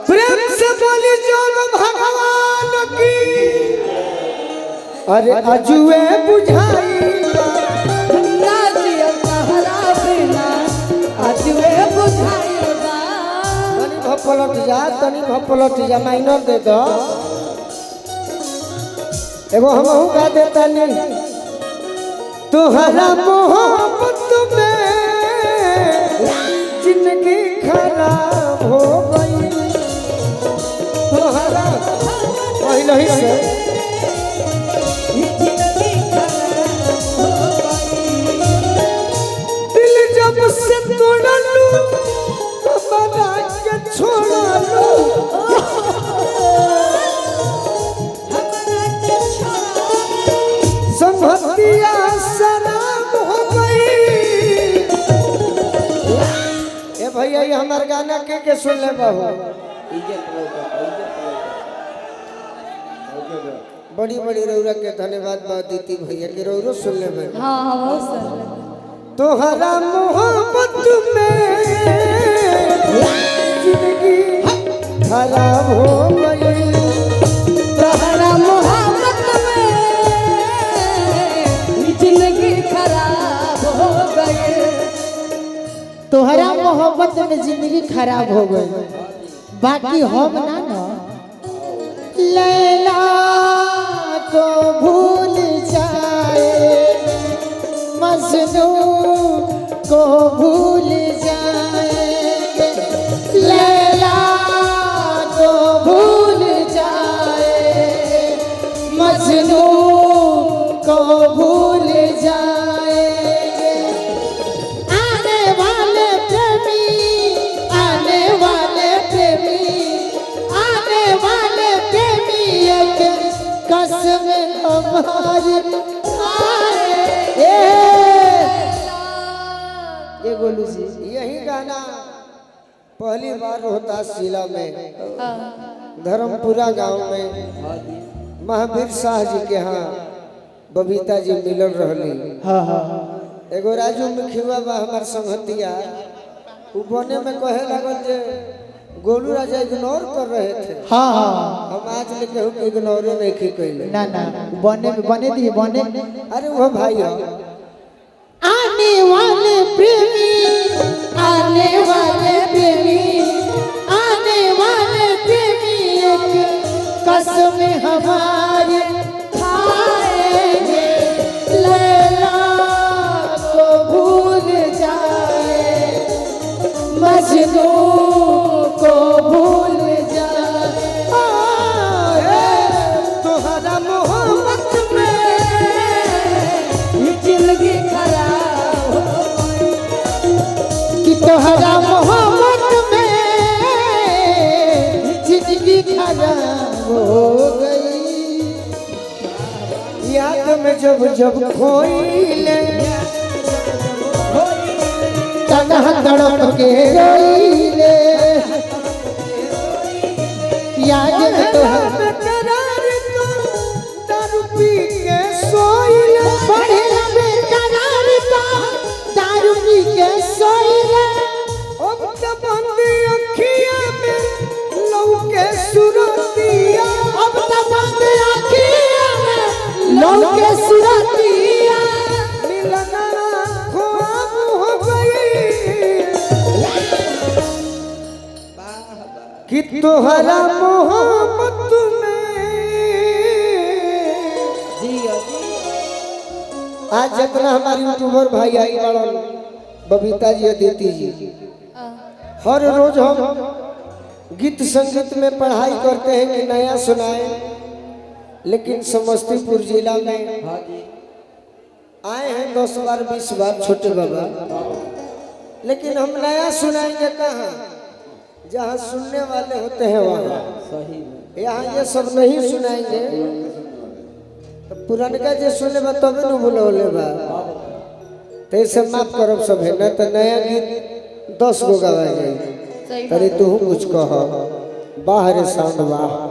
प्रेम से बोली जोन भगवान की। अरे अजुए बुझाई ना जिया तहरा बिना अजुए बुझाईबा। तनी भपलट जा माइनर दे दो एगो हमहू गा देता नहीं। तोहरा मोहब्बत में जिंदगी खराब हो गई। तोहरा पहले ही से दिल जब से तोड़ा लू बना के छोड़ा लू। संभतिया शराब हो गई। ए भैया ये हमार गाना के सुन ले बाबू। बड़ी बड़ी रौरा के धन्यवाद बहुत दीदी भैया के रौरो सुन ले भाई। हाँ हाँ वो सुन। तोहरा मोहब्बत में जिंदगी खराब हो गई। तोहरा मोहब्बत में जिंदगी खराब हो गई। तोहरा मोहब्बत में जिंदगी खराब हो गई। बाकी हम ना लैला को भूल जाए मजनू को भूल जाए। लैला को भूल जाए मजनू को भूल जाए। आने वाले प्रेमी एक कसम हमारी ये गोलू जी यही गाना पहली बार रोहतास जिला में धर्मपुरा गांव में महावीर शाह जी के यहाँ बबीता जी मिलल रहली। एगो राजू मुखिया बा हमार संगतिया उ बने में कहे लगल जे गोलू राजा इग्नोर कर रहे थे। हम आज लेके हम इग्नोर नहीं कैले ना बने दी बने। अरे वो भाई हो आने वाले प्रेमी एक कसम हमारी खाएंगे। लैला को भूल जाए मजनू को भूल जाए। तोहरा मोहब्बत में जिंदगी खराब हो गई। कि तोहरा मोहब्बत में जिंदगी खराब हो गई। याद में जब खोइले तन्हा तड़प के रोइले। याद में तोहरा करार तो दारू पी के सोइले। बढ़ेला बेकरार का दारू पी के सोइले। अब तो बंदी अखिया में लौके सुरतिया। अब तो बंद आँखिया में लौके सुरतिया। मिलन ख्वाब हो गई कि तोहरा मोहब्बत में। आज जितना हमारे यूट्यूबर भाई आई बड़न बबीता जी अदिति जी हर रोज हम गीत संगीत में पढ़ाई करते हैं कि नया सुनाए। लेकिन समस्तीपुर जिला में आए हैं 10 बार 20 बार छोटे बाबा। लेकिन हम नया सुनाएंगे कहाँ जहाँ सुनने वाले होते हैं वहाँ। यहाँ ये सब नहीं सुनाएंगे तो पुरानका जो सुने बा तबे न बोले बा। तो इसे माफ करो सब है न तो नया गीत 10 गो गवा जाए। तरी तू कुछ कह बाहर साउंड वाह।